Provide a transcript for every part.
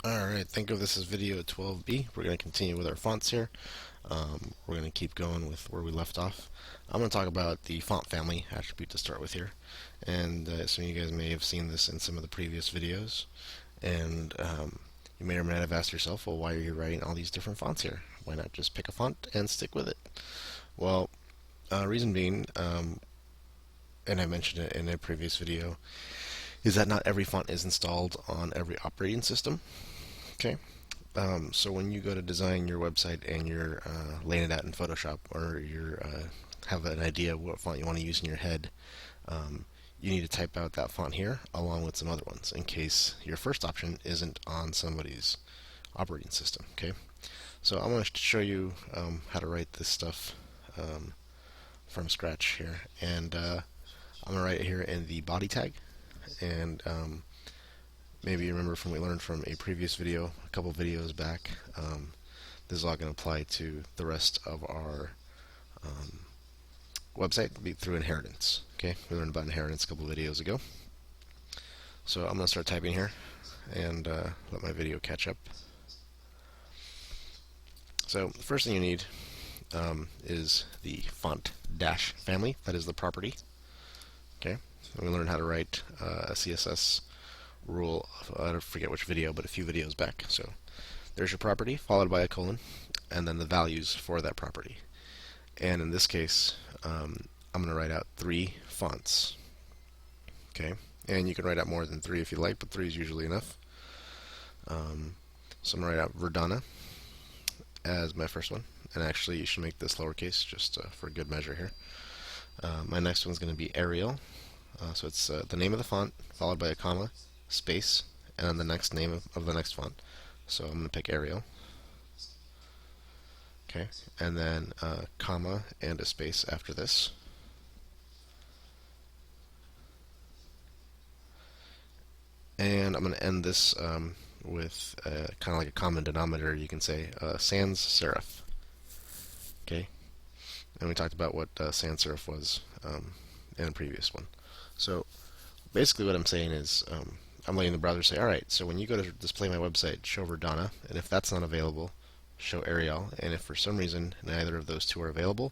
Alright, think of this as video 12B. We're going to continue with our fonts here. We're going to keep going with where we left off. I'm going to talk about the font family attribute to start with here. And some of you guys may have seen this in some of the previous videos. And you may or may not have asked yourself, well, why are you writing all these different fonts here? Why not just pick a font and stick with it? Well, reason being, and I mentioned it in a previous video, is that not every font is installed on every operating system. Okay, so when you go to design your website and you're laying it out in Photoshop, or you're have an idea of what font you want to use in your head, you need to type out that font here along with some other ones in case your first option isn't on somebody's operating system. Okay, so I'm going to show you how to write this stuff from scratch here, and I'm going to write it here in the body tag, and maybe you remember from we learned from a previous video, a couple videos back. This is all going to apply to the rest of our website through inheritance. Okay, we learned about inheritance a couple videos ago. So I'm going to start typing here and let my video catch up. So the first thing you need is the font dash family. That is the property. Okay, and we learned how to write a CSS rule. I forget which video, but a few videos back. So there's your property, followed by a colon, and then the values for that property. And in this case, I'm going to write out 3 fonts. Okay, and you can write out more than 3 if you like, but 3 is usually enough. So I'm going to write out Verdana as my first one, and actually you should make this lowercase just for good measure here. My next one is going to be Arial, so it's the name of the font followed by a comma, space, and then the next name of the next font. So I'm going to pick Arial. Okay, and then comma and a space after this. And I'm going to end this with kind of like a common denominator, you can say, sans serif. Okay, and we talked about what sans serif was in a previous one. So basically what I'm saying is I'm letting the browser say, alright, so when you go to display my website, show Verdana, and if that's not available, show Arial, and if for some reason neither of those two are available,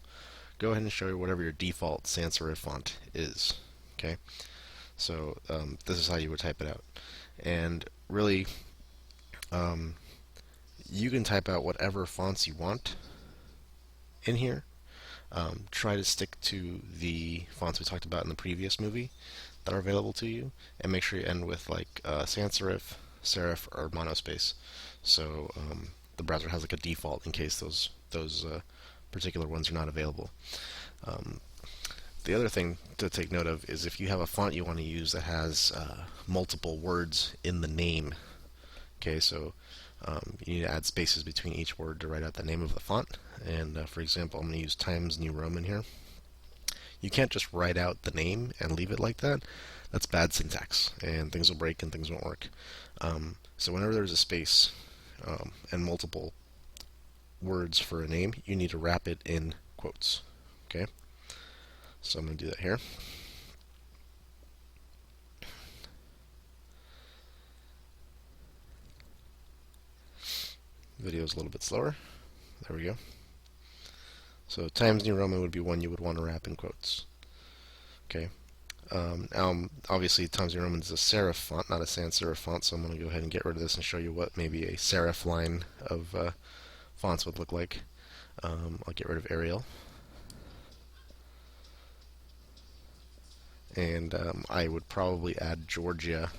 go ahead and show whatever your default sans serif font is. Okay, so this is how you would type it out. And really, you can type out whatever fonts you want in here. Try to stick to the fonts we talked about in the previous movie that are available to you, and make sure you end with like sans serif, serif, or monospace. So the browser has like a default in case those particular ones are not available. The other thing to take note of is if you have a font you want to use that has multiple words in the name. Okay, so you need to add spaces between each word to write out the name of the font. And for example, I'm going to use Times New Roman here. You can't just write out the name and leave it like that. That's bad syntax, and things will break and things won't work. So whenever there's a space and multiple words for a name, you need to wrap it in quotes. Okay, so I'm going to do that here. Video is a little bit slower. There we go. So Times New Roman would be one you would want to wrap in quotes. Okay. Obviously, Times New Roman is a serif font, not a sans serif font, so I'm going to go ahead and get rid of this and show you what maybe a serif line of fonts would look like. I'll get rid of Arial. And I would probably add Georgia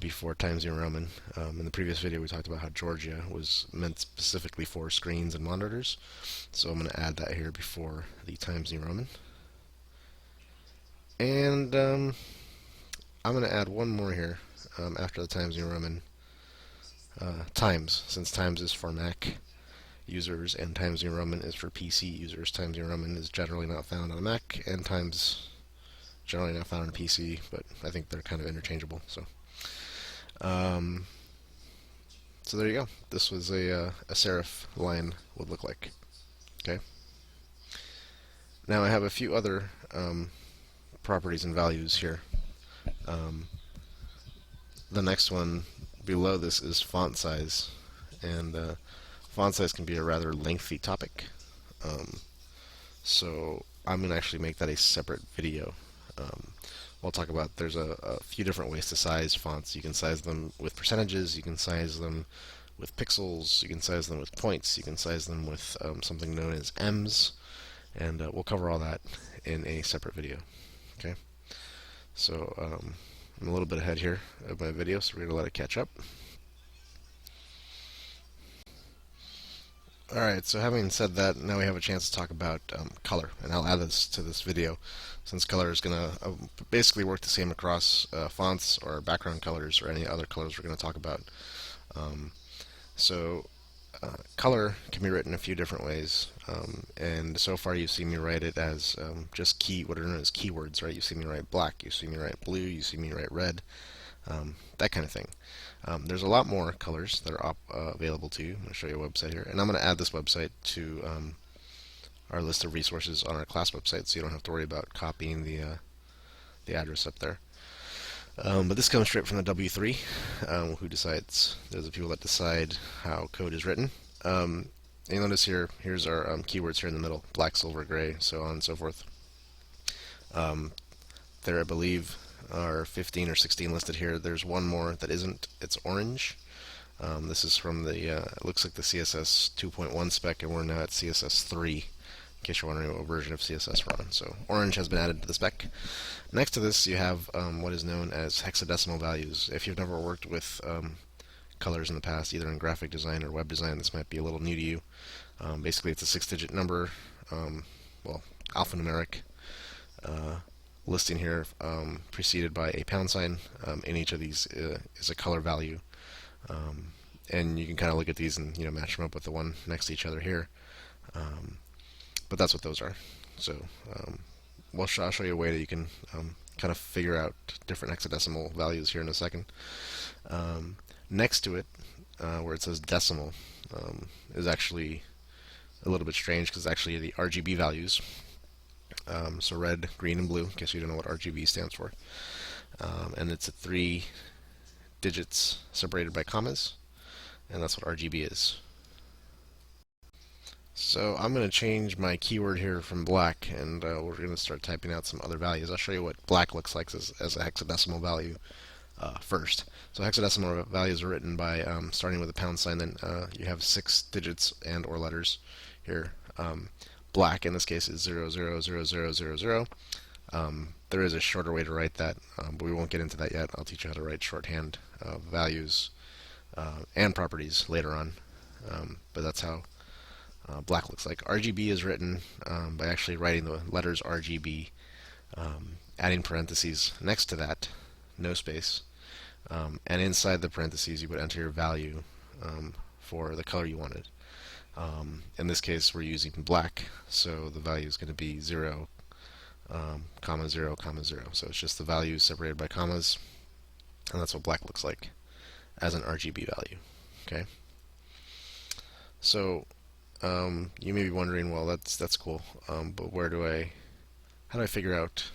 before Times New Roman. In the previous video, we talked about how Georgia was meant specifically for screens and monitors, so I'm going to add that here before the Times New Roman. And I'm going to add one more here after the Times New Roman. Times, since Times is for Mac users and Times New Roman is for PC users. Times New Roman is generally not found on a Mac, and Times generally not found on a PC, but I think they're kind of interchangeable. So there you go. This was a serif line would look like. Okay. Now I have a few other properties and values here. The next one below this is font size, and font size can be a rather lengthy topic. Um, so I'm going to actually make that a separate video. We'll talk about there's a few different ways to size fonts. You can size them with percentages, you can size them with pixels, you can size them with points, you can size them with something known as ems, and we'll cover all that in a separate video. Okay, so I'm a little bit ahead here of my video, so we're going to let it catch up. Alright, so having said that, now we have a chance to talk about color, and I'll add this to this video since color is going to basically work the same across fonts or background colors or any other colors we're going to talk about. Um, so color can be written a few different ways, and so far you've seen me write it as just what are known as keywords, right? You've seen me write black, you've seen me write blue, you've seen me write red, that kind of thing. There's a lot more colors that are available to you. I'm going to show you a website here, and I'm going to add this website to our list of resources on our class website, so you don't have to worry about copying the address up there. But this comes straight from the W3. Who decides? There's the people that decide how code is written. And you'll notice here's our keywords here in the middle: black, silver, gray, so on and so forth. There, I believe, are 15 or 16 listed here. There's one more that isn't. It's orange. This is from the, it looks like the CSS 2.1 spec, and we're now at CSS 3, in case you're wondering what version of CSS we're on. So orange has been added to the spec. Next to this, you have what is known as hexadecimal values. If you've never worked with colors in the past, either in graphic design or web design, this might be a little new to you. Basically, it's a 6-digit number, well, alphanumeric, listing here, preceded by a pound sign. In each of these is a color value, and you can kind of look at these and match them up with the one next to each other here. But that's what those are. So I'll show you a way that you can kind of figure out different hexadecimal values here in a second. Next to it, where it says decimal, is actually a little bit strange because it's actually the RGB values. So red, green, and blue, in case you don't know what RGB stands for. And it's 3 digits separated by commas, and that's what RGB is. So I'm going to change my keyword here from black, and we're going to start typing out some other values. I'll show you what black looks like as a hexadecimal value first. So hexadecimal values are written by starting with a pound sign, then you have 6 digits and or letters here. Black in this case is 0000000. There is a shorter way to write that, but we won't get into that yet. I'll teach you how to write shorthand values and properties later on, but that's how black looks like. RGB is written by actually writing the letters RGB, adding parentheses next to that, no space, and inside the parentheses you would enter your value for the color you wanted. In this case, we're using black, so the value is going to be 0, comma 0, comma 0. So it's just the values separated by commas, and that's what black looks like as an RGB value. Okay. So you may be wondering, well, that's cool, but how do I figure out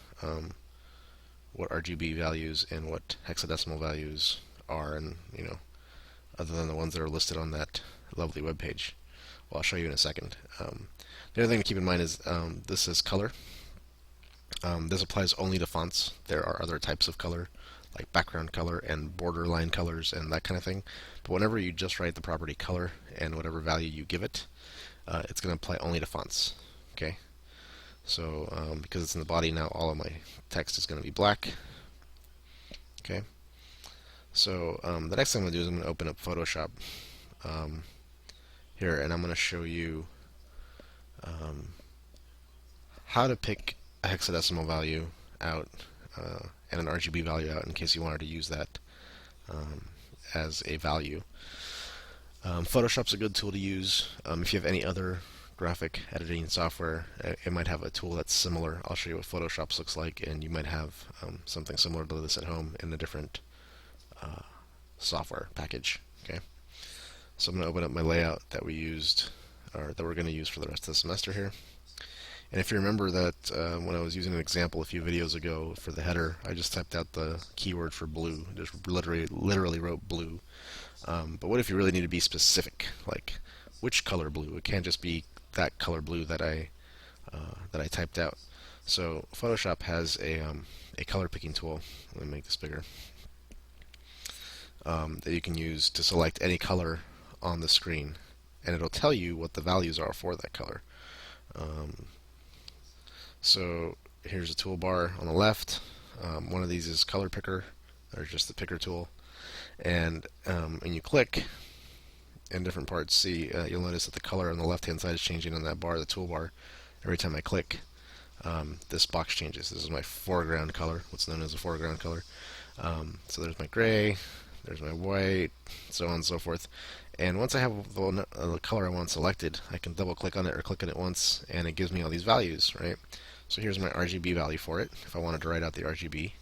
what RGB values and what hexadecimal values are, and other than the ones that are listed on that lovely web page? Well, I'll show you in a second. The other thing to keep in mind is this is color. This applies only to fonts. There are other types of color, like background color and borderline colors and that kind of thing. But whenever you just write the property color and whatever value you give it, it's going to apply only to fonts. Okay. So because it's in the body now, all of my text is going to be black. Okay. So the next thing I'm going to do is I'm going to open up Photoshop here, and I'm going to show you how to pick a hexadecimal value out and an RGB value out in case you wanted to use that as a value. Photoshop's a good tool to use. If you have any other graphic editing software, it might have a tool that's similar. I'll show you what Photoshop looks like, and you might have something similar to this at home in a different software package. Okay. So I'm going to open up my layout that we used, or that we're going to use for the rest of the semester here. And if you remember that when I was using an example a few videos ago for the header, I just typed out the keyword for blue. Just literally wrote blue. But what if you really need to be specific, like which color blue? It can't just be that color blue that I typed out. So Photoshop has a color picking tool. Let me make this bigger. That you can use to select any color on the screen, and it'll tell you what the values are for that color. So here's a toolbar on the left. One of these is color picker, or just the picker tool, and when you click in different parts, see you'll notice that the color on the left hand side is changing on that bar, the toolbar. Every time I click, this box changes. This is my foreground color, what's known as a foreground color. So there's my gray, there's my white, so on and so forth. And once I have the color I want selected, I can double click on it or click on it once, and it gives me all these values, right? So here's my RGB value for it, if I wanted to write out the RGB.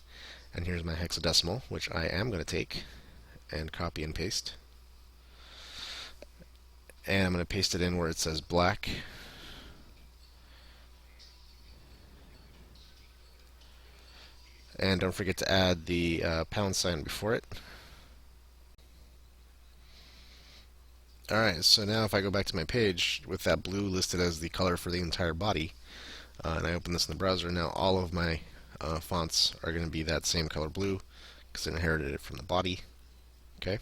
And here's my hexadecimal, which I am going to take and copy and paste. And I'm going to paste it in where it says black. And don't forget to add the pound sign before it. Alright, so now if I go back to my page with that blue listed as the color for the entire body, and I open this in the browser, now all of my fonts are going to be that same color blue because I inherited it from the body. Okay,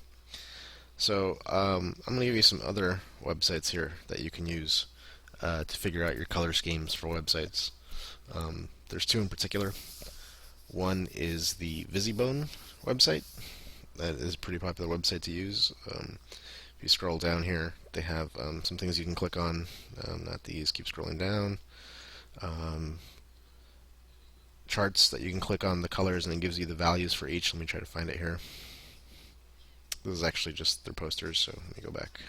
so I'm going to give you some other websites here that you can use to figure out your color schemes for websites. There's two in particular. One is the Visibone website. That is a pretty popular website to use. If you scroll down here, they have some things you can click on. Not these, keep scrolling down. Charts that you can click on the colors, and it gives you the values for each. Let me try to find it here. This is actually just their posters, so let me go back.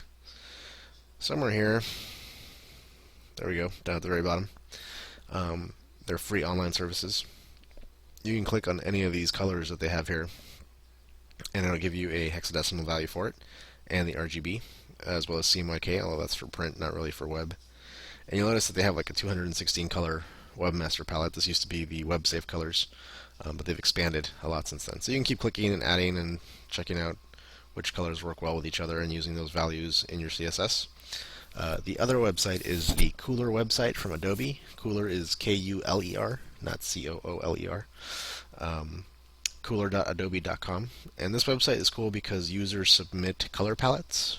Somewhere here. There we go, down at the very bottom. They're free online services. You can click on any of these colors that they have here, and it'll give you a hexadecimal value for it, and the RGB, as well as CMYK, although that's for print, not really for web. And you'll notice that they have like a 216 color webmaster palette. This used to be the WebSafe colors, but they've expanded a lot since then. So you can keep clicking and adding and checking out which colors work well with each other and using those values in your CSS. The other website is the Cooler website from Adobe. Cooler is Kuler, not Cooler. Cooler.adobe.com. And this website is cool because users submit color palettes.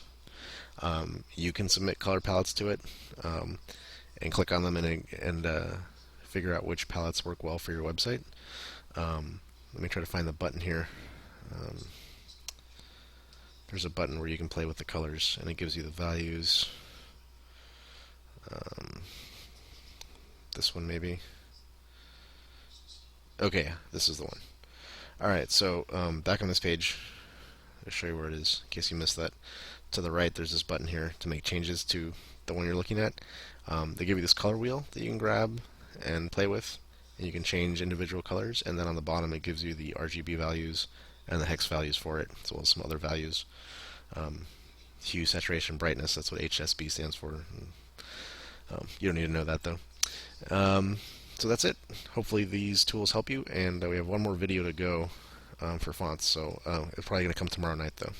You can submit color palettes to it and click on them and figure out which palettes work well for your website. Let me try to find the button here. There's a button where you can play with the colors, and it gives you the values. This one maybe. Okay, yeah, this is the one. Alright, so back on this page, I'll show you where it is in case you missed that. To the right, there's this button here to make changes to the one you're looking at. They give you this color wheel that you can grab and play with, and you can change individual colors, and then on the bottom it gives you the RGB values and the hex values for it, as well as some other values. Hue, saturation, brightness, that's what HSB stands for. You don't need to know that though. So that's it. Hopefully these tools help you, and we have one more video to go for fonts, so it's probably going to come tomorrow night though.